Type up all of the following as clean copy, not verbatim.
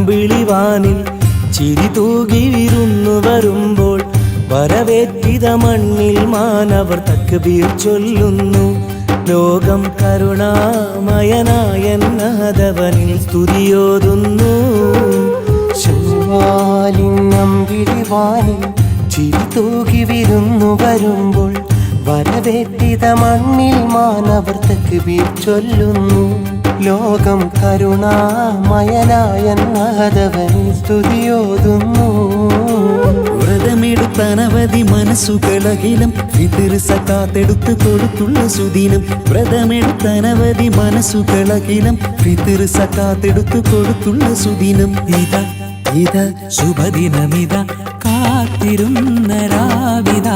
അമ്പിളിവാനിൽ ചിരി തൂകി വിരുന്നു വരുമ്പോൾ വരവേറ്റിത മണ്ണിൽ മാനവർ തക്ബീർ ചൊല്ലുന്നു. ലോകം കരുണാമയനായ നാഥവനിൽ സ്തുതിയോതുന്നു. ശൗവാലിന്നമ്പിളിവാനിൽ ചിരി തൂകി വിരുന്നു വരുമ്പോൾ വരവേറ്റിത മണ്ണിൽ മാനവർ തക്ബീർ ചൊല്ലുന്നു. ലോകം കരുണാമയനായ നാഥവനിൽ സ്തുതിയോതുന്നു. വ്രതമെടുത്തനവധി മനസ്സുകളകിലും ഫിത്ർ സകാത്തെടുത്ത് കൊടുത്തുള്ള സുദിനം. വ്രതമെടുത്തനവധി മനസ്സുകളകിലും ഫിത്ർ സകാത്തെടുത്ത് കൊടുത്തുള്ള സുദിനം. ഇതാ ഇതാ ശുഭദിനമിത കാത്തിരുന്ന രാവിത.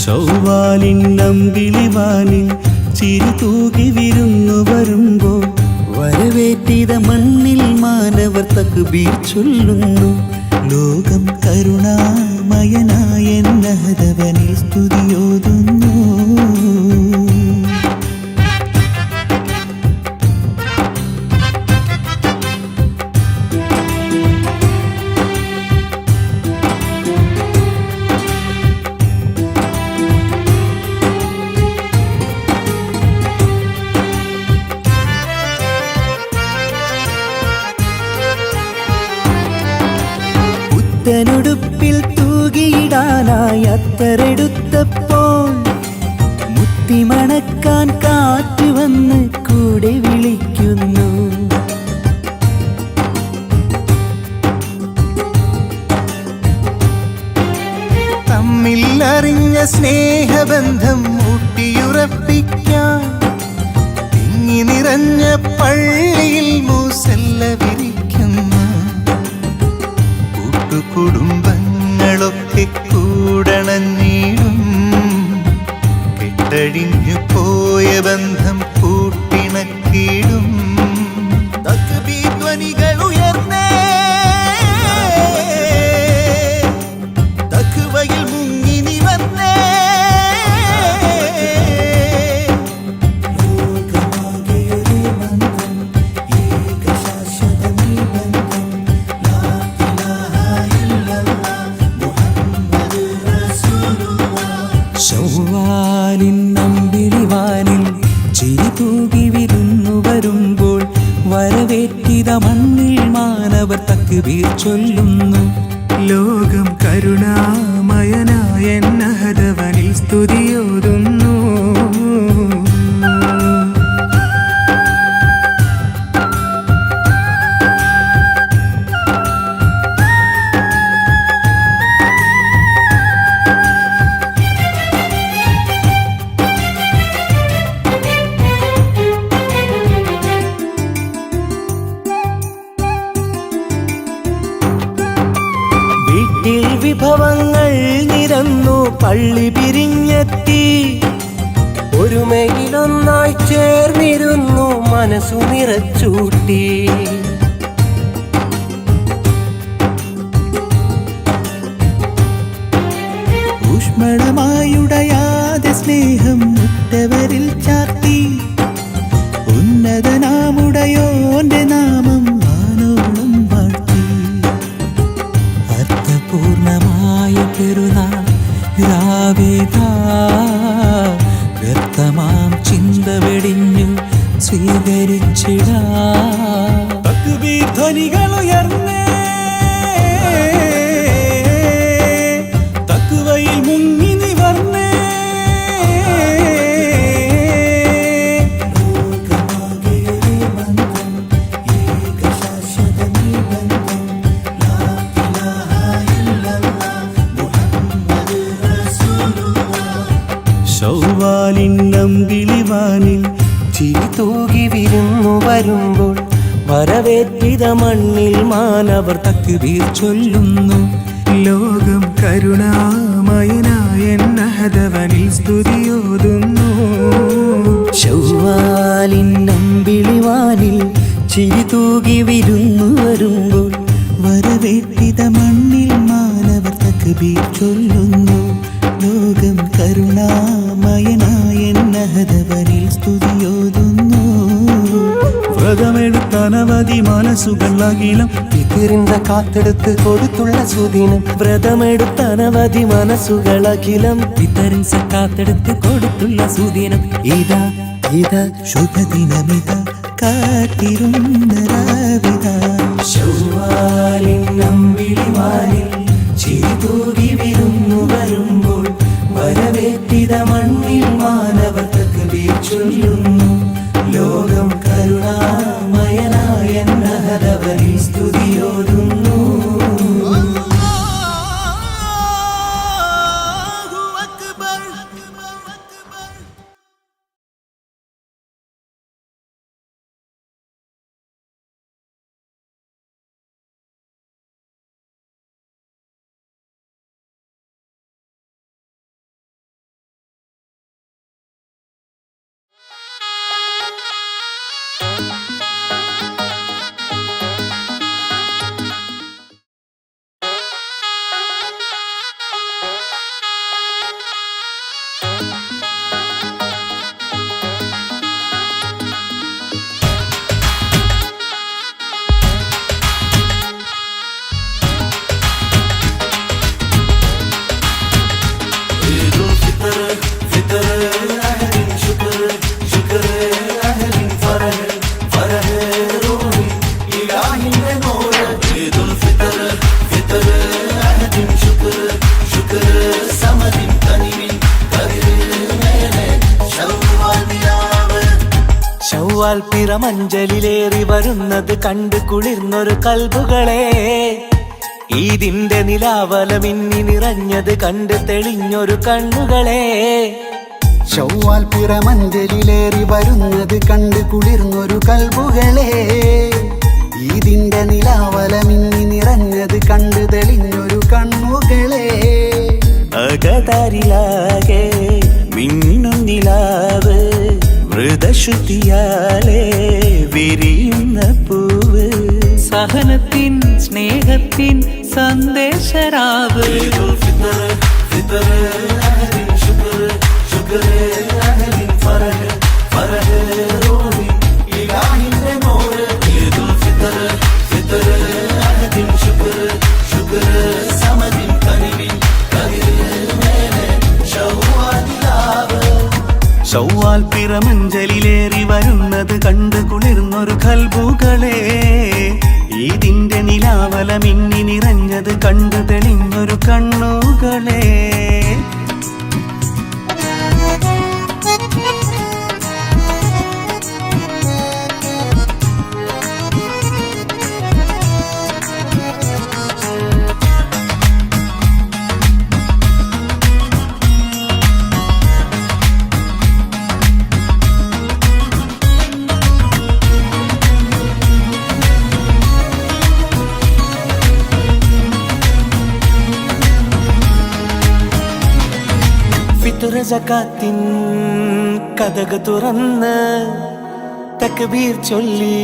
ശൗവാലിന്നമ്പിളിവാനിൽ ചിരി തൂകി വിരുന്നു വരുമ്പോൾ വരവേറ്റിത മണ്ണിൽ മാനവർ തക്ബീർ ചൊല്ലുന്നു. ലോകം കരുണാമയനായ നാഥവനിൽ സ്തുതിയോതുന്നു. ുടുപ്പിൽ തൂകിയിടാനായി അത്തരെടുത്തപ്പോൾ മുത്തിമണക്കാൻ കാറ്റ് വന്ന് കൂടെ വിളിക്കുന്നു. തമ്മിൽ അറിഞ്ഞ സ്നേഹബന്ധം ഊട്ടിയുറപ്പിക്കാൻ തിങ്ങി നിറഞ്ഞ പള്ളിയിൽ മൂസല്ല വിരിക്കുന്ന കുടുംബങ്ങളൊക്കെ കൂടണഞ്ഞിടും. കെട്ടഴിഞ്ഞു പോയ ബന്ധം കൂട്ടിണക്കിടും. തക്ബീർ ധ്വനികൾ ഉയർന്നേ തഖ്വയിൽ മുങ്ങി നിവന്നേ. ശൗവാലിന്നമ്പിളിവാനിൽ ചിരി തൂകി വിരുന്നു വരുമ്പോൾ വരവേറ്റിത മണ്ണിൽ മാനവർ തക്ബീർ ചൊല്ലുന്നു. ലോകം കരുണാമയനായ നാഥവനിൽ സ്തുതിയോതുന്നു. വീട്ടിൽ വിഭവങ്ങൾ നിരന്നു പള്ളി പിരിഞ്ഞെത്തി. ഒരുമയിലൊന്നായി ചേർന്നിരുന്നു മനസ്സു നിറച്ചൂട്ടി. ഊഷ്മളമായുടയാതെ സ്നേഹം മുറ്റവരിൽ ചാർത്തി. ഉന്നതനാമുടയോന്റെ നാമം വാനോളം വാഴ്ത്തി. അർത്ഥപൂർണമായ പെരുന്നാൾ രാവേദാ വ്യർത്ഥമാം ചിന്ത വെടിഞ്ഞു സ്വീകരിച്ചിടാ. തക്ബീർ ധ്വനികൾ ഉയർന്നേ തഖ്വയിൽ മുങ്ങി നിവർന്നേ. ശൗവാലിന്നമ്പിളിവാനിൽ ചിരി തൂകി വിരുന്നു വരുമ്പോൾ വരവേറ്റിത മണ്ണിൽ മാനവർ തക്ബീർ ചൊല്ലുന്നു. ലോകം കരുണാമയനായ നാഥവനിൽ സ്തുതിയോതുന്നു. ശൗവാലിന്നമ്പിളിവാനിൽ ചിരി തൂകി വിരുന്നു വരുമ്പോൾ വരവേറ്റിത മണ്ണിൽ മാനവർ തക്ബീർ ചൊല്ലുന്നു. ലോകം കരുണാമയനായ നാഥവനിൽ സ്തുതിയോതുന്നു. വ്രതമെടുത്ത വ്രതമെടുത്തനവധി മനസ്സുകൾ അഖിലം പിതറിന്റെ കാത്തെടുത്ത് കൊടുത്തുള്ള സുദിനം വ്രതമെടുത്തനവധി മനസ്സുകൾ അഖിലം പിതറിൻ സക്കാത്തെടുത്ത് കൊടുത്തുള്ള സുദിനം ഇതാ ഇതാ ശുഭദിനമിത കാത്തിരുന്ന രാവിതാ ശൗവാലിൻ അമ്പിളിവാലിൽ ചിരിതൂകി വിരുന്നു വരുമ്പോൾ വരവേറ്റിത മണ്ണിൽ മാനവർ തക്ബീർ ചൊല്ലുന്നു ലോകം കരുണാമയനായ നഹദവനിൽ സ്തുതിയോതുന്നു ശൗവാൽ പിറമഞ്ചലിലേറി വരുന്നത് കണ്ട് കുളിർന്നൊരു കൽബുകളെ ഈദിന്റെ നിലാവല മിന്നി നിറഞ്ഞത് കണ്ട് തെളിഞ്ഞൊരു കണ്ണുകളെ ശൗവാൽ പിറമഞ്ചലിലേറി വരുന്നത് കണ്ട് കുളിർന്നൊരു കൽബുകളെ ഈദിന്റെ നിലാവല മിന്നി നിറഞ്ഞത് കണ്ട് തെളിഞ്ഞൊരു കണ്ണുകളെ അകതാരിലാകെ മിന്നും നിലാവ് മൃദശുദ്ധിയാലേ വിരിയുന്ന പൂവ് സഹനത്തിൻ സ്നേഹത്തിൻ സന്ദേശരാവ് ശൗവാൽ പിറമഞ്ചലിലേറി വരുന്നത് കണ്ട് കുളിർന്നൊരു കൽബുകളെ ഈദിന്റെ നിലാവല മിന്നി നിറഞ്ഞത് കണ്ട് തെളിഞ്ഞൊരു കണ്ണുകളെ ഫിത്ർ സകാത്തിൻ കഥക തുറന്ന് തക്ബീർ ചൊല്ലി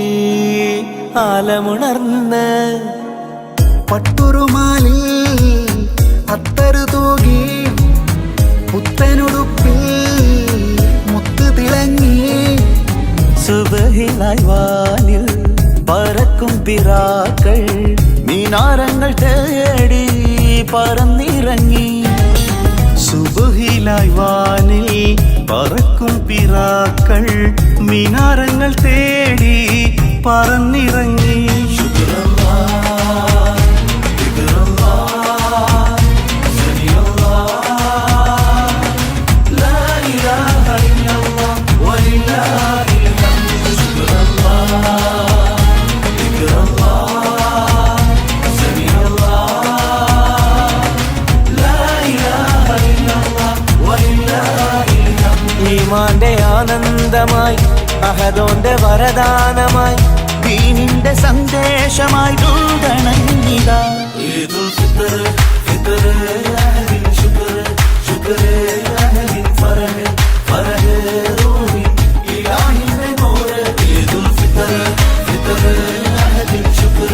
ആലമുണർന്ന് പട്ടുറുമാലിൽ അത്തരു തൂകി പുത്തനുടുപ്പിൽ മുത്ത് തിളങ്ങി സുബഹിലായി വാനിൽ പറക്കും പിറാക്കൾ മീനാരങ്ങൾ തേടി പറന്നിറങ്ങി സുബഹിലായി വാനിൽ പറക്കും പിറാക്കൾ മിനാരങ്ങൾ തേടി പറന്നിറങ്ങി ഈമാന്റെ ആനന്ദമായി അഹദോന്റെ വരദാനമായി ദീനിന്റെ സന്ദേശമായി ദൂതണങ്ങിതാ ഈദുൽ ഫിത്ർ ഫിത്ർ അഹ്ലിൻ ശുക്ർ ശുക്ർ അഹ്ലിൻ ഫറഹ് ഫറഹ് റൂഹി ഇലാഹിന്റെ നൂർ ഈദുൽ ഫിത്ർ ഫിത്ർ അഹ്ലിൻ ശുക്ർ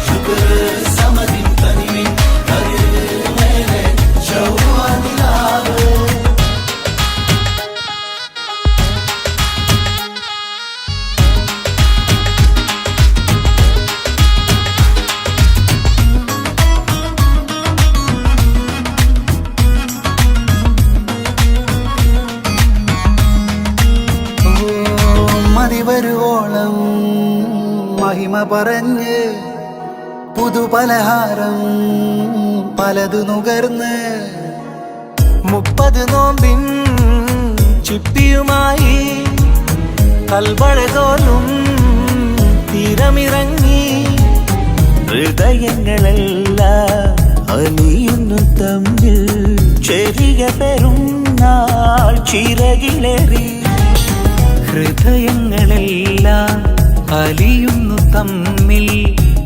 ശുക്ർ സമദിൻ തനിമിൻ കദിർ മേലെ ശൗവാനിലാവ് വരുവോളം മഹിമ പറഞ്ഞ് പുതുപലഹാരം പലതു നുകർന്ന് 30 നോമ്പിൻ ചിപ്പിയുമായി കൽവഴതോലും തീരമിറങ്ങി ഹൃദയങ്ങളെല്ലാം അലിയുന്നു തമ്മിൽ ചെറിയ പെരുന്നാൾ ചിറകിലേറി ഹൃദയങ്ങളെല്ലാം അലിയുന്നു തമ്മിൽ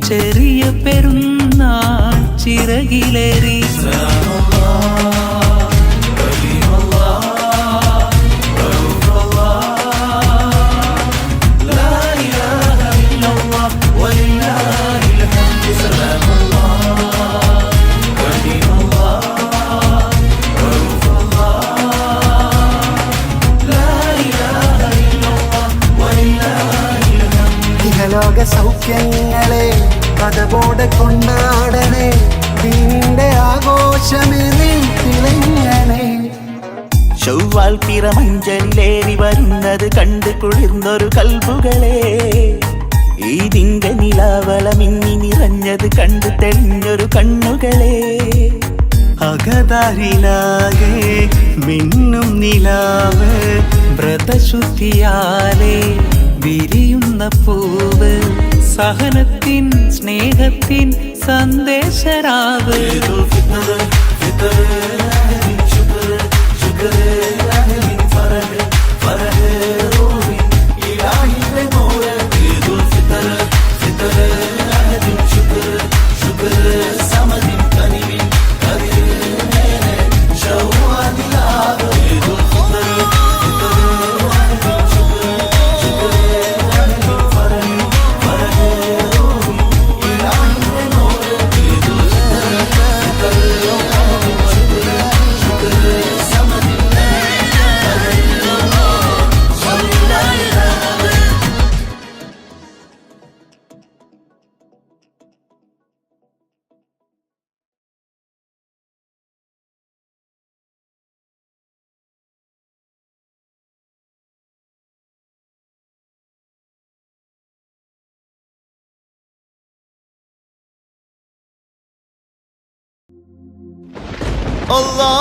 ചെറിയ പെരുന്നാൾ ചിറകിലേറി ഇഹലോക സൗഖ്യങ്ങളെ പദവോടെ കൊണ്ടാടണേ ദീനിന്റെ ആഘോഷമേ നീ തിളങ്ങണേ ചൊവ്വാൽ പിറമഞ്ചലിലേറി വരുന്നത് കണ്ട് കുളിർന്നൊരു കൽബുകളെ ഈദിന്റെ നിലാവല മിന്നി നിറഞ്ഞത് കണ്ട് തെളിഞ്ഞൊരു കണ്ണുകളെ അകതാരിലാകെ മിന്നും നിലാവ് വ്രതശുദ്ധിയാലെ വിരിയുന്ന പൂവ് സഹനത്തിൻ സ്നേഹത്തിൻ സന്ദേശരാവ്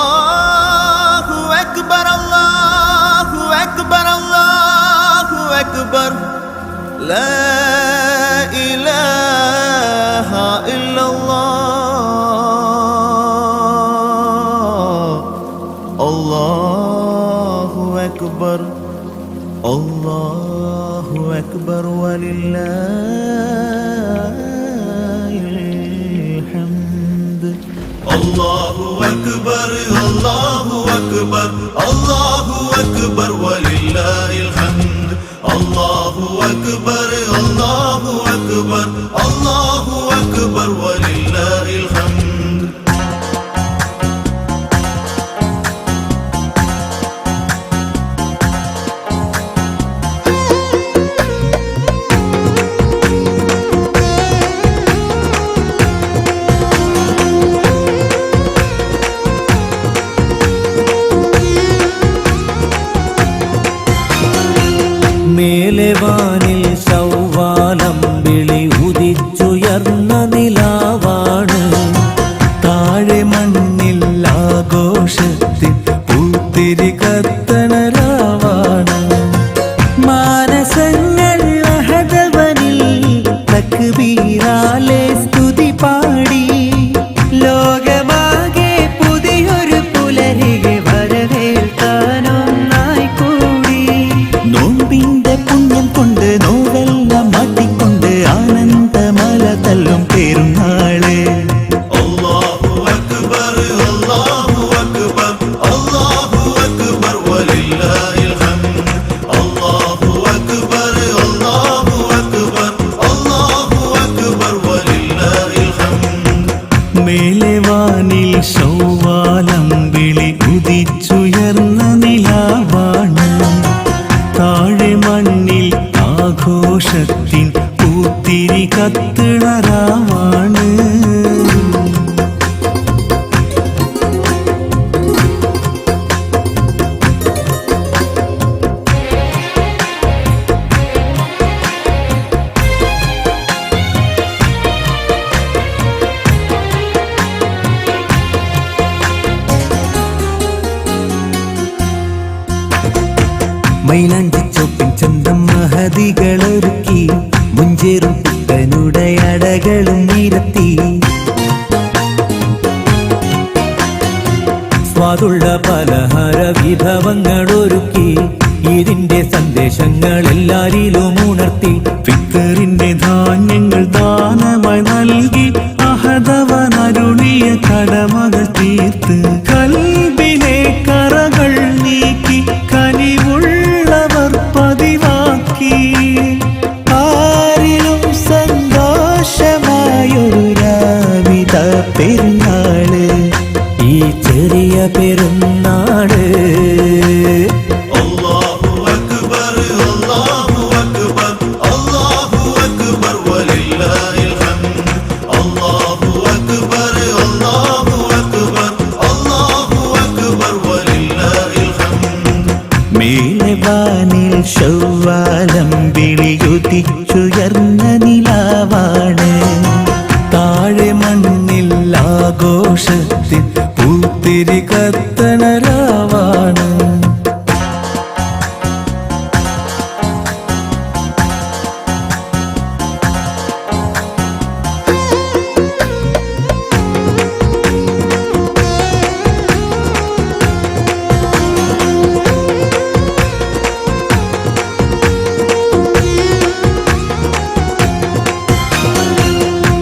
അല്ലാഹു അക്ബർ അല്ലാഹു അക്ബർ അല്ലാഹു അക്ബർ ലാ ഇലാഹ ഇല്ലല്ലാഹ് അല്ലാഹു അക്ബർ അല്ലാഹു അക്ബർ വലില്ലാഹിൽ ഹംദ് അല്ലാഹു അക്ബർ അല്ലാഹു അക്ബർ അല്ലാഹു അക്ബർ വലില്ലാഹിൽ ഹംദ് അല്ലാഹു അക്ബർ അല്ലാഹു അക്ബർ അല്ലാഹു അക്ബർ വലില്ലാഹിൽ ഹംദ് മേലെ വാനിൽ ചൊവ്വാലം വിളി ഉദിച്ചുയർന്ന നിലാവാണ് താഴെ മണ്ണിൽ ആഘോഷത്തിൽ പൂത്തിരി കത്തണരാവാണ് മാനസങ്ങൾ അഹദവനിൽ തക്ബീറാലെ സ്തുതി പാടി ലോകമാകെ പുതിയൊരു പുലരികെ വരവേൽക്കാനൊന്നായി കൂടി നോമ്പിന്റെ പുണ്യം കൊണ്ട് നോവൽ മൈലാഞ്ചി ചോപ്പിൻ ചന്തം മഹതികളൊരുക്കി മുഞ്ചേറും പുത്തനുടെ അടകളും നിരത്തി സ്വാദുള്ള പലഹാര വിഭവങ്ങളൊരുക്കി ഇതിന്റെ സന്ദേശങ്ങൾ എല്ലാരിലും ഉണർത്തി ഫിത്തറിന്റെ ധാന്യങ്ങൾ ദാനമായി നൽകി അഹദവനരുളിയ കടമകൾ തീർത്ത് കൽബിലെ കറകൾ നീക്കി കനിവുള്ളവർ പതിവാക്കി ആരിലും സന്തോഷമായൊരു രാവിത പെരുന്നാള് ഈ ചെറിയ പെരുന്നാള് അല്ലാഹു അക്ബർ അല്ലാഹു അക്ബർ അല്ലാഹു അക്ബർ വലില്ലാഹിൽ ഹംദ് അല്ലാഹു അക്ബർ അല്ലാഹു അക്ബർ അല്ലാഹു അക്ബർ വലില്ലാഹിൽ ഹംദ് മേലെ വാനിൽ ശൗവാലം വിളിയുദിച്ചുയർന്ന നിലാവാണ് താഴെ മണ്ണിൽ ആഘോഷത്തിൽ പൂത്തിരി കത്തണ രാവാണ്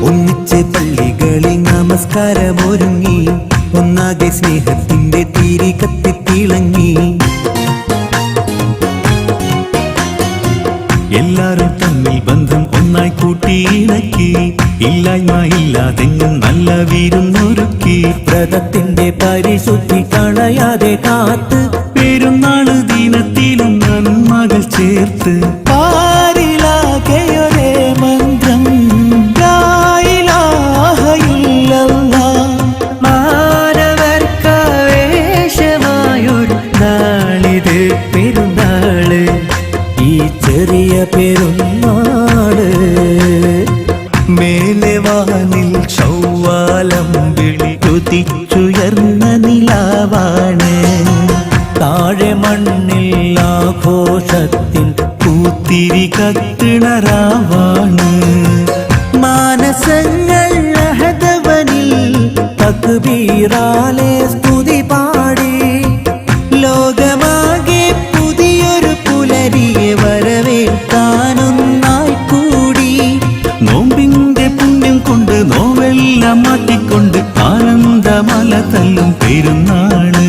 ഒന്നിച്ച് പള്ളികളിൽ നമസ്കാരമൊരുങ്ങി ഒന്നാകെ സ്നേഹത്തിന്റെ തിരി കത്തിത്തിളങ്ങി എല്ലാരും തമ്മിൽ ബന്ധം ഒന്നായി കൂട്ടിയിണക്കി ഇല്ലായ്മ ഇല്ലാതെങ്ങും നല്ല വിരുന്നൊരുക്കി വ്രതത്തിന്റെ പരിശുദ്ധി കളയാതെ കാത്ത് പെരുന്നാള് ദിനത്തിലും നന്മകൾ ചേർത്ത് പാരിലാകെയൊരേ മന്ത്രം ലാ ഇലാഹ ഇല്ലല്ലാഹ്. മാനവർക്കാവേശമായൊരു നാളിത് പെരുന്നാള് ഈ ചെറിയ പെരുന്നാള് മേലെ വാനിൽ ശൗവാലം വിളിയുദിച്ചുയർന്ന നിലാവാണ് താഴെ മണ്ണിൽ ആഘോഷത്തിൽ പൂത്തിരി കത്തിണരാവാണ് മാനസങ്ങൾ അഹദവനിൽ തക്ബീറാലെ സ്തുതി പാടി ലോകമാകെ പുതിയൊരു പുലരിയെ വരവേൽക്കാനൊന്നായി കൂടി നോമ്പിന്റെ പുണ്യം കൊണ്ട് നോവെല്ലാം മാറ്റിക്കൊണ്ട് ആനന്ദമല തല്ലും പെരുന്നാള്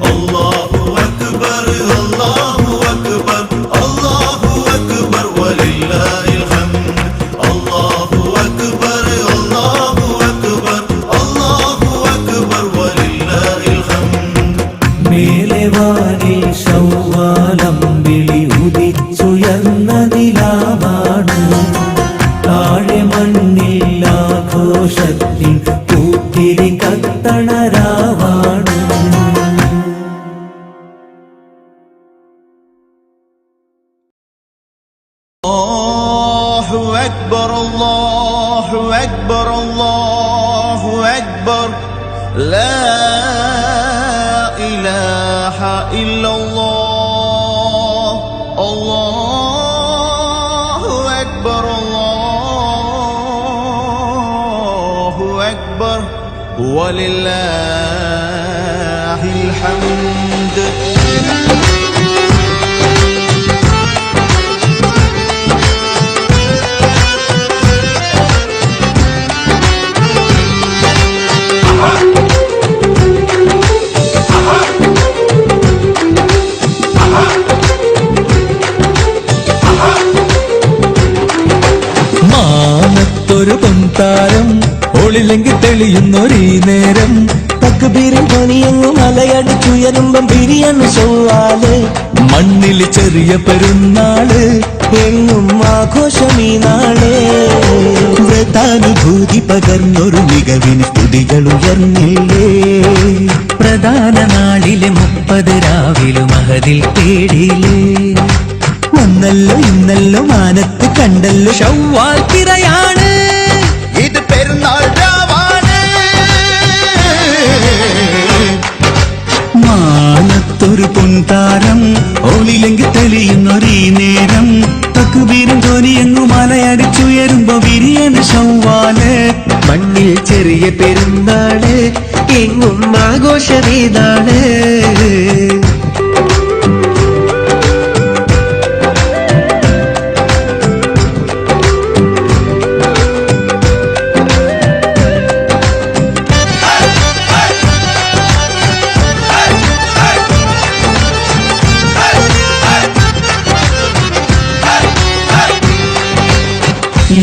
അല്ലാഹു അക്ബർ അല്ലാഹു അക്ബർ അല്ലാഹു അക്ബർ വലില്ലാഹിൽ ഹംദ് അല്ലാഹു അക്ബർ അല്ലാഹു അക്ബർ അല്ലാഹു അക്ബർ വലില്ലാഹിൽ ഹംദ് മേലെ വാനിൽ ശൗവാലം വിളി ഉദിച്ചുയർന്ന നിലാവാണ് താഴെ മണ്ണിൽ ആഘോഷത്തിൽ പൂത്തിരി കത്തണ രാവാണ് അല്ലാഹു അക്ബർ അല്ലാഹു അക്ബർ അല്ലാഹു അക്ബർ ലാ ഇലാഹ ഇല്ലല്ലാഹ് അല്ലാഹു അക്ബർ അല്ലാഹു അക്ബർ വലില്ലാഹിൽ ഹംദ് മാനത്തൊരു പൊൻതാരം ഒളിലെങ്കിൽ തെളിയുന്നൊരീ നേരം തക്ബീരിൻ ധ്വനിയെങ്ങും അലയടിച്ചുയരുമ്പം ബിരിയാണി ശൗവാല് മണ്ണിൽ ചെറിയ പെരുന്നാള് എങ്ങും ആഘോഷമീ നാളെ വ്രതാനുഭൂതി പകർന്നൊരു മികവിന് സ്തുതികൾ ഉയർന്നില്ലേ പ്രധാന നാളിലെ 30 രാവിലും മഹതിൽ തേടിയില്ലേ വന്നല്ലോ ഇന്നല്ലോ മാനത്ത് കണ്ടല്ലോ ശൗവാൽ തിരയാണ് ഇത് പെരുന്നാൾ രാവാണ് മാനത്തൊരു പൊൻതാരം ഓളിലെങ്കിൽ തെളിയുന്നൊരീ നേരം തക്ബീരും ധ്വനിയെങ്ങു മലയടിച്ചുയരുമ്പോ വിരിയണ് ശവ്വാല്. മണ്ണിൽ ചെറിയ പെരുന്നാള് എങ്ങും ആഘോഷമേതാണ്.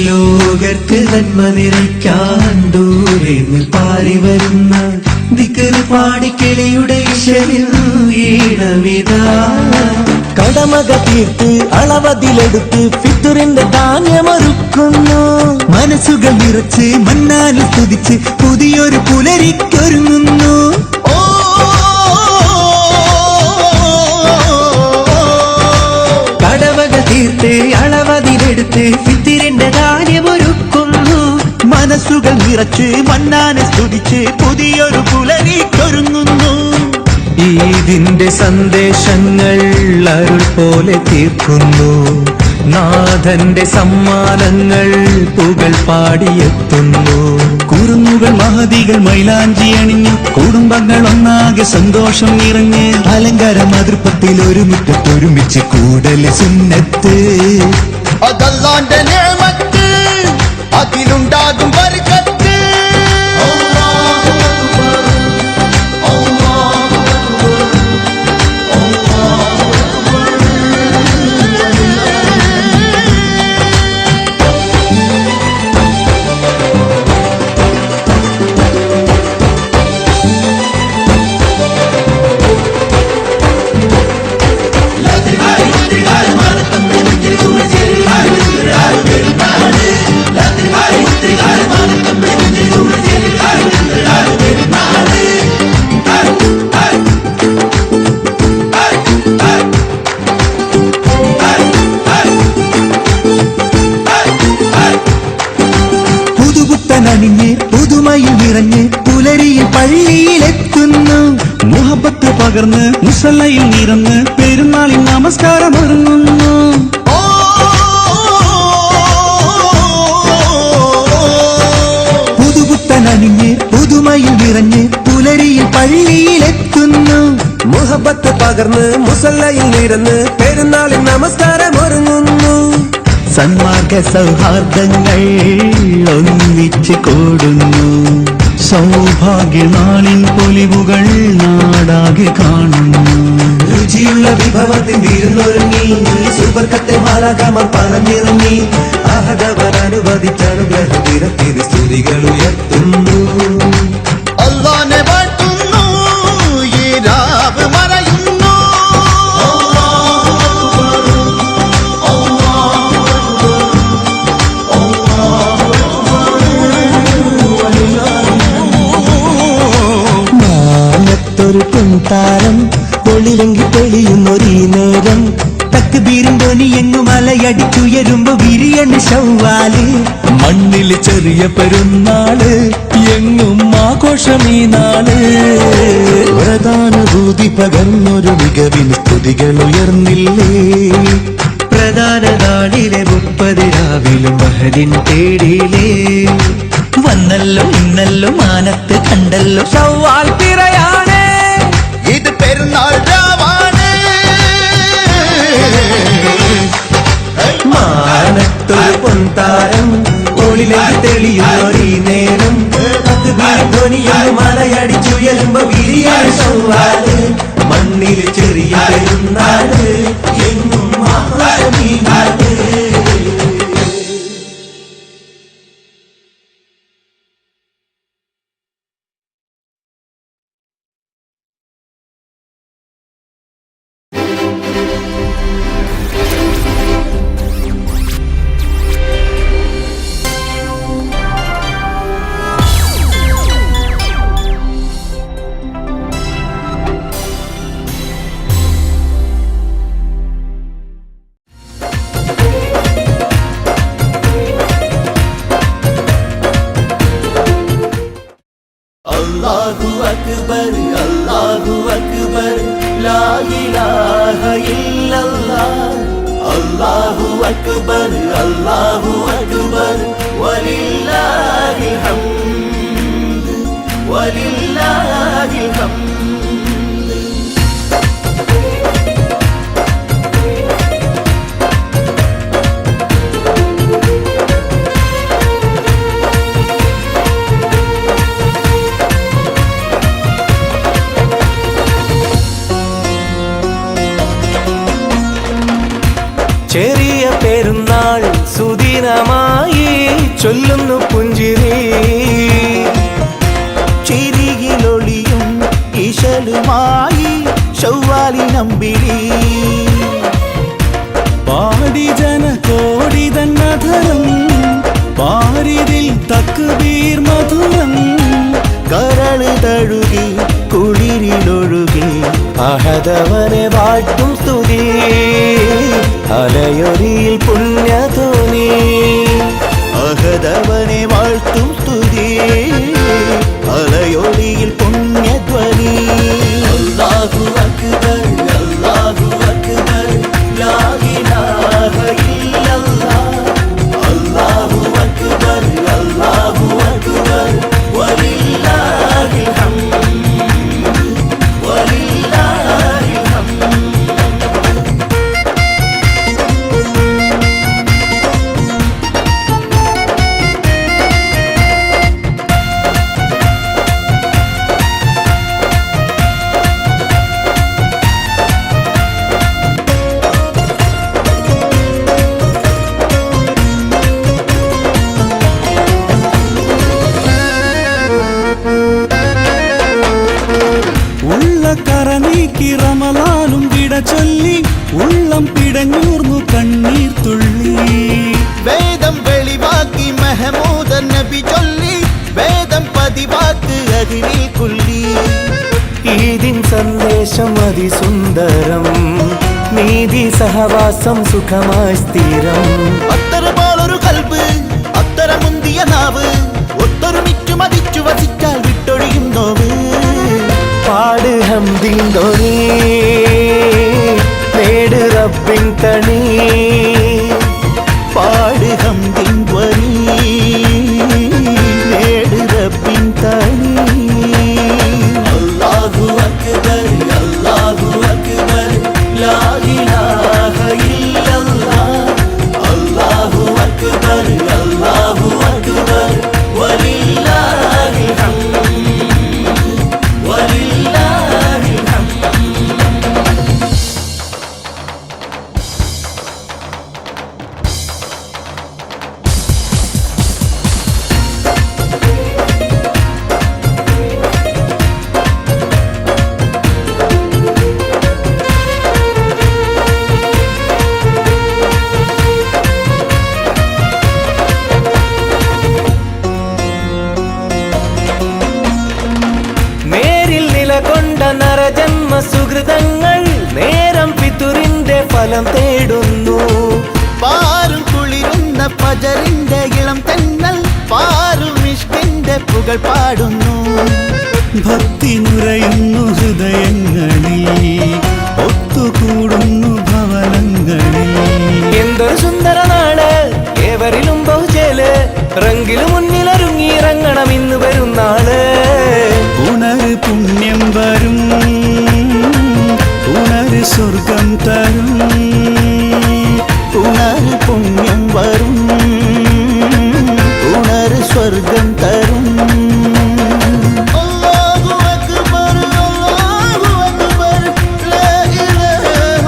ലോകർക്ക് നന്മ നിറയ്ക്കാൻ ദൂരെന്ന് പാറി വരുന്ന ദിക്റ് പാടിക്കിളിയുടെ ഈണമിതാ. കടമക തീർത്ത് അളവതിലെടുത്ത് ഫിത്തുറിന്റെ ധാന്യമൊരുക്കുന്നു. മനസ്സുകൾ നിറച്ച് മന്നാന് സ്തുതിച്ച് പുതിയൊരു പുലരിക്കൊരുങ്ങുന്നു. കടമകൾ തീർത്ത് അളവതിലെടുത്ത് ഫിത്തിറിന്റെ ധാന്യമൊരുക്കുന്നു. മനസ്സുകൾ നിറച്ച് മന്നാനെ സ്തുതിച്ച് പുതിയൊരു പുലരിക്കൊരുങ്ങുന്നു. ഈദിന്റെ സന്ദേശങ്ങൾ അരുൾ പോലെ തീർക്കുന്നു. നാഥന്റെ സമ്മാനങ്ങൾ പുകൾ പാടിയെത്തുന്നു. കുറുങ്ങുകൾ മഹതികൾ മൈലാഞ്ചി അണിഞ്ഞു കുടുംബങ്ങൾ ഒന്നാകെ സന്തോഷം നിറഞ്ഞ് അലങ്കാര മാതൃത്വത്തിൽ ഒരു മുറ്റത്തൊരുമിച്ച് കൂടല് സുന്നത്ത്. അതല്ലാന്റെ നേമത്ത് അതിലുണ്ടാകും ബർക്കത്ത്. പുതുപുത്തനണിഞ്ഞ് പുതുമയിൽ നിറഞ്ഞ് പുലരിയിൽ പള്ളിയിലെത്തുന്നു. മുഹബത്ത് പകർന്ന് മുസല്ലയിൽ നിറന്ന് പെരുന്നാളിൽ നമസ്കാരം ഒരുങ്ങുന്നു. പുതുപുത്തനണിഞ്ഞ് പുതുമയിൽ നിറഞ്ഞ് പുലരിയിൽ പള്ളിയിലെത്തുന്നു. മുഹബത്ത് പകർന്ന് മുസല്ലയിൽ നിരന്ന് പെരുന്നാളിൽ നമസ്കാരം ഒരുങ്ങുന്നു. സന്മാർഗ സൗഹാർദ്ദങ്ങൾ ഒന്നിച്ച് കൂടുന്നു. സൗഭാഗ്യനാളിൻ പൊലിവുകൾ നാടാകെ കാണുന്നു. രുചിയുള്ള വിഭവത്തിൽ വിരുന്നൊരുങ്ങി സുബർക്കത്തെ മാലാകമർ പറഞ്ഞിറങ്ങി. അഹദവൻ അനുവദിച്ച അനുഗ്രഹത്തിരത്തിൽ സ്തുതികൾ ഉയർത്തുന്നു. അല്ലാഹുവിനെ വാഴ്ത്തുന്നു, ഈ രാവ് മറയുന്നു. മാനത്തൊരു പൊൻതാരം ഒളിലെങ്കി തെളിയുന്നൊരീ നേരം തക്ബീരും ധ്വനിയെങ്ങു മലയടിച്ചുയരുമ്പോ വിരിയണ് ശവ്വാല്. മണ്ണിൽ ചെറിയ പെരുന്നാള് എങ്ങും ആഘോഷമീ നാള്. പ്രധാനുഭൂതി പകർന്നൊരു മികവിൻ സ്തുതികൾ ഉയർന്നില്ലേ. പ്രധാന നാളിലെ 30 രാവിലും മഹദിൻ തേടിയിലേ. വന്നല്ലോ ഇന്നല്ലോ മാനത്ത് കണ്ടല്ലോ ശവ്വാൽ പിറയാണ്. ഇത് പെരുന്നാൾ രാവാണ്. മാനത്തൊരു പൊൻതാരം ഒളിലെങ്കി തെളിയുന്നൊരീ നേരം ധ്വനിയും മലയടിച്ചുയരുമ്പോ വിരിയാണ് ശവ്വാല്. മണ്ണിൽ ചെറിയ പെരുന്നാള് എങ്ങും ആഘോഷമീ നാള്. അല്ലാഹു അക്ബർ, അല്ലാഹു അക്ബർ, ലാ ഇലാഹ ഇല്ല അക്ബർ അല്ലാഹു അക്ബർ വലില്ലാഹിൽ ഹംദ് വലില്ലാഹിൽ ഹംദ്. ചെറിയ പെരുന്നാൾ സുദിനമായി ചൊല്ലുന്നു പുഞ്ചിരി, ചിരിയിലൊളിയും ഇശലുമായി ശൗവാലിനമ്പിളി. പാടി ജനകോടി തന്നധരം പാരിതിൽ തക്ബീർ മധുരം. കരള് തഴുകി കുളിരിലൊഴുകി അഹദവനെ വാഴ്ത്തും സ്തുതി, അലയൊലിയിൽ പുണ്യധോനി. അഹദവനെ വാഴ്ത്തും സ്തുതി, അലയൊലിയിൽ പുണ്യധ്വനി. അല്ലാഹു അക്ബർ അല്ലാഹു അക്ബർ ലാ ഇലാഹ ഇല്ലല്ലാഹ്. അല്ലാഹു അക്ബർ അല്ലാഹു അക്ബർ വലില്ലാഹിൽ ഹംദ് വലില്ലാഹിൽ ഹംദ്. ഉള്ളക്കറ നീക്കി റമളാനും വിട ചൊല്ലി ഉള്ളം പിടഞ്ഞൂർന്നു കണ്ണീർ തുള്ളി. വേദം വെളിവാക്കി മെഹമൂദ് നബി ചൊല്ലി വേദം പതിവാക്ക് അതിരിൽ കൊല്ലി. ഈദിൻ സന്ദേശം അതിസുന്ദരം, നീതി സഹവാസം സുഖമായി സ്ഥിരം. അത്തര പോലൊരു കൽബ് അത്തര മുന്തിയ നാവ് ഒത്തൊരുമിച്ചു മതിച്ചു വസിച്ചാൽ വിട്ടൊഴിയും നോവ്. പാട് ഹംദിൻ ധ്വനി, നേട് റബ്ബിൻ തണി. പാട് ഹംദിൻ ധ്വനി, നേട് റബ്ബിൻ തണി. അല്ലാഹു അക്ബർ അല്ലാഹു അക്ബർ ലാ ഇലാഹ ഇല്ലല്ലാഹ്. അല്ലാഹു അക്ബർ അല്ലാഹു അക്ബർ വലില്ലാഹിൽ ഹംദ് വലില്ലാഹിൽ ഹംദ്. നേരിൽ നിലകൊണ്ട നരജന്മ സുഹൃതങ്ങൾ നേരം പിതുരിന്റെ ഫലം തേടുന്നു. പാരും കുളിരുന്ന പജറിന്റെ ഇളം തെന്നൽ പാരും ഇഷ്കിന്റെ പുകൾ പാടുന്നു. ഭക്തി നുരയുന്നു ഹൃദയങ്ങളിൽ ഒത്തുകൂടുന്നു ഭവനങ്ങളിൽ. എന്തൊരു സുന്ദര നാട് ഏവരിലും ബഹുജേല്, റെങ്കിലും മുന്നിലൊരുങ്ങിയിറങ്ങണം ഇന്ന് വരും നാള്. ഉണര് പുണ്യം വരും ഉണര് സ്വർഗം തരും. ഉണര് പുണ്യം വരും ഉണര് സ്വർഗം തരും. അല്ലാഹു അക്ബർ അല്ലാഹു അക്ബർ ലാ ഇലാഹ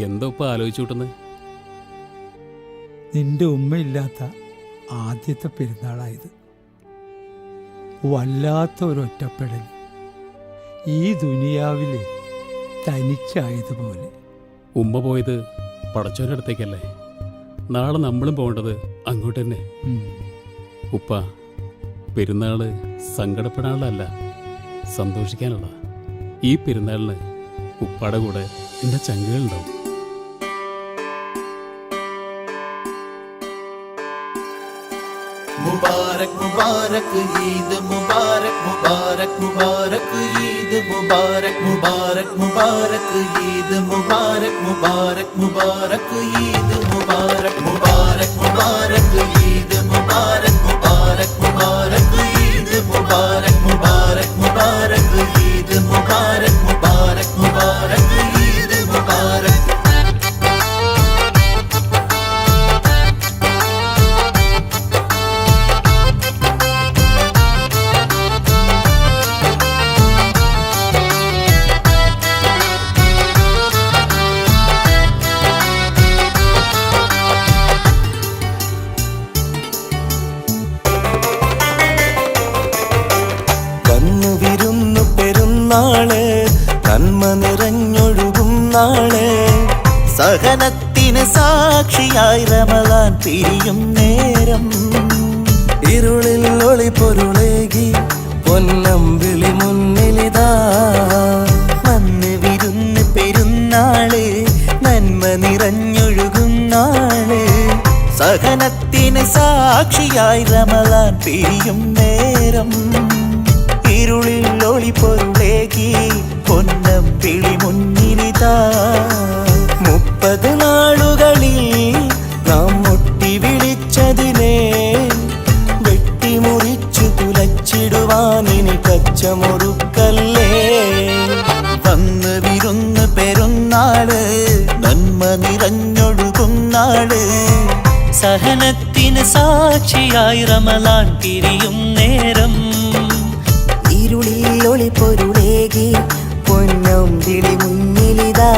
എന്തോ ഇപ്പൊ ആലോചിച്ചു കൂട്ടുന്നത്? നിന്റെ ഉമ്മയില്ലാത്ത ആദ്യത്തെ പെരുന്നാളായത്. വല്ലാത്ത ഒരു ഒറ്റപ്പെടൽ, ഈ ദുനിയാവില് തനിച്ചായതുപോലെ. ഉമ്മ പോയത് പടച്ചോൻ്റെ അടുത്തേക്കല്ലേ, നാളെ നമ്മളും പോകേണ്ടത് അങ്ങോട്ട് തന്നെ. ഉപ്പ, പെരുന്നാള് സങ്കടപ്പെടാനുള്ളതല്ല, സന്തോഷിക്കാനുള്ള. ഈ പെരുന്നാളിന് ഉപ്പാടെ കൂടെ എൻ്റെ ചങ്കുകളുണ്ടാവും. मुबारक मुबारक ईद मुबारक मुबारक मुबारक ईद मुबारक मुबारक मुबारक ईद मुबारक मुबारक मुबारक ईद मुबारक मुबारक मुबारक ईद मुबारक मुबारक मुबारक ईद मुबारक मुबारक मुबारक ईद मुबारक मुबारक मुबारक ईद मुबारक. നന്മ നിറഞ്ഞൊഴുകും നാള്, സഹനത്തിന് സാക്ഷിയായി റമളാൻ പിരിയും നേരം. ഇരുളിൽ ഒളി പൊരുളേകി പൊന്നമ്പിളി മുന്നിലിതാ. വന്ന് വിരുന്ന് പെരുന്നാള്, നന്മ നിറഞ്ഞൊഴുകും നാള്, സഹനത്തിന് സാക്ഷിയായി റമളാൻ പിരിയും നേരം. ഇരുളിൽ ഒളി പൊരുളേകി പൊന്നമ്പിളി മുന്നിലിതാ. 30 നാളുകളിൽ നാം മുട്ടി വിളിച്ചതിനെ വെട്ടിമുറിച്ചു തുലച്ചിടുവാനിനി കച്ചമൊരുക്കല്ലേ. വന്ന് വിരുന്ന് പെരുന്നാള്, നന്മ നിറഞ്ഞൊഴുകും നാള്, സഹനത്തിന് സാക്ഷിയായി റമളാൻ പിരിയും നേരം. ഇരുളിൽ ഒളി പൊരുളേകി പൊന്നമ്പിളി മുന്നിലിതാ.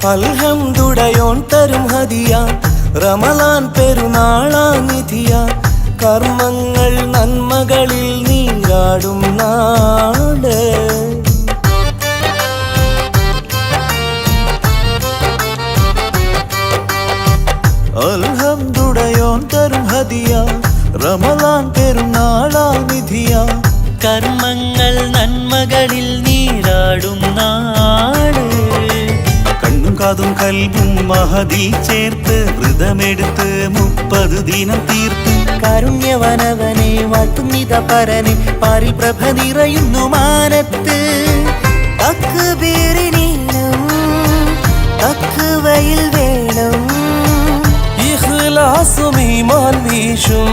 അൽഹംദുടയോൻ തരും ഹദിയ, റമളാൻ പെരുന്നാളാ നിധിയ. കർമ്മങ്ങൾ നന്മകളിൽ നീരാടും നാട്. അൽഹംദുടയോൻ തരും ഹദിയ, റമളാൻ പെരുന്നാളാ നിധിയ. കർമ്മങ്ങൾ നന്മകളിൽ നീരാടും നാട്. കണ്ണും കാതും കൽബും മഹദി ചേർത്ത് വ്രതമെടുത്ത് 30 ദിനം തീർത്ത്. കാരുണ്യവനവനെ വാഴ്ത്തുന്നിത പരനെ, പാരിൽ പ്രഭ നിറയുന്നു മാനത്ത്. തക്ബീറിനീണം തക്വയിൽ വേണം, ഇഖ്ലാസും ഈമാൻ വീശും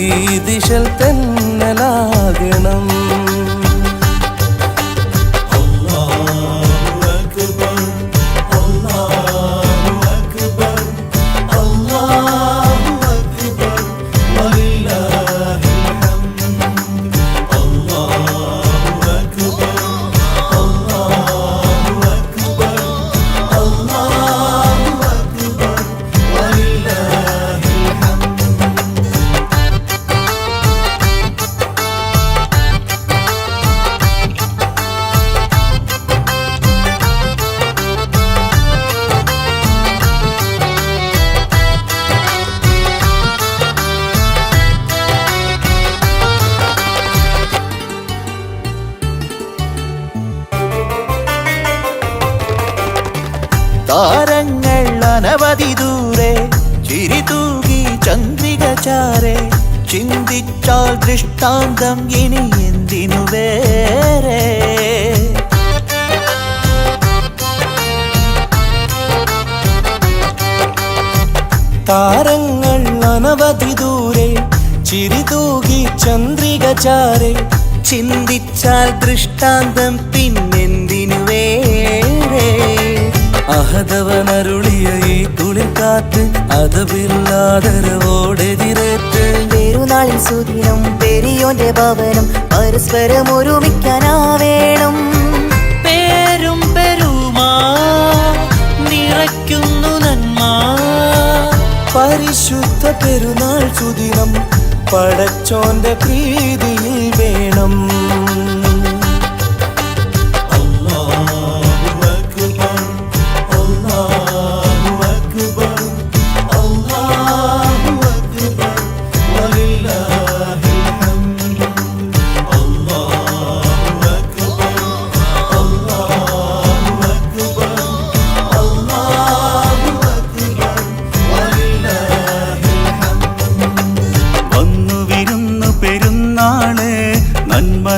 ഈ ദിശൽ തന്നലാകണം. താരങ്ങൾ അനവധി ദൂരെ, ചിരി തൂകി ചന്ദ്രിക ചാരെ. ചിന്തിച്ചാൽ ദൃഷ്ടാന്തം ഇനി എന്തിനു വേറെ. താരങ്ങൾ അനവധി ദൂരെ ചിരിതൂകി ചന്ദ്രിക ചാരെ ചിന്തിച്ചാൽ ദൃഷ്ടാന്തം പിന്നെന്തിനു വേറെ അഹദവനരുളിയ ഈ കുളിർക്കാറ്റ് അതവില്ലാതരവോടെതിരേറ്റ് പെരുന്നാളിൻ സുദിനം പെരിയോന്റെ ഭവനം പരസ്പരം ഒരുമിക്കാനാവേണം പേരും പെരുമാ നിറയ്ക്കുന്നു നന്മ പരിശുദ്ധ പെരുന്നാൾ സുദിനം പടച്ചോന്റെ പ്രീതിയിൽ വേണം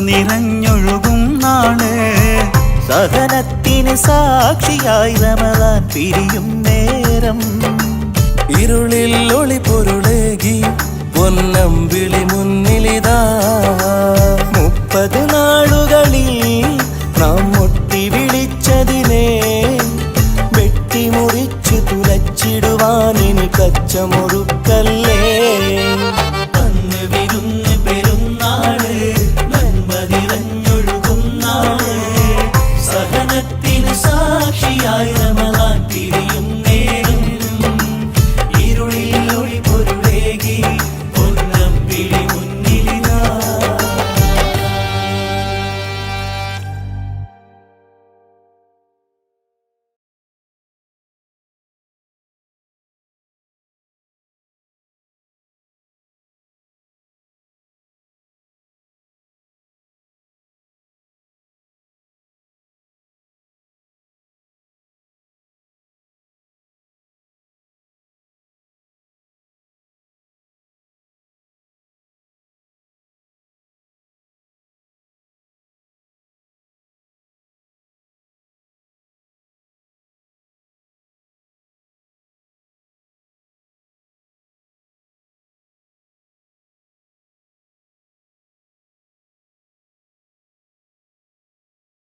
നിറഞ്ഞൊഴുകും നാള് സഹനത്തിന് സാക്ഷിയായി റമദാൻ പിരിയും നേരം ഇരുളിൽ ഒളി പൊരുളേകി പൊന്നമ്പിളി മുന്നിലിതാ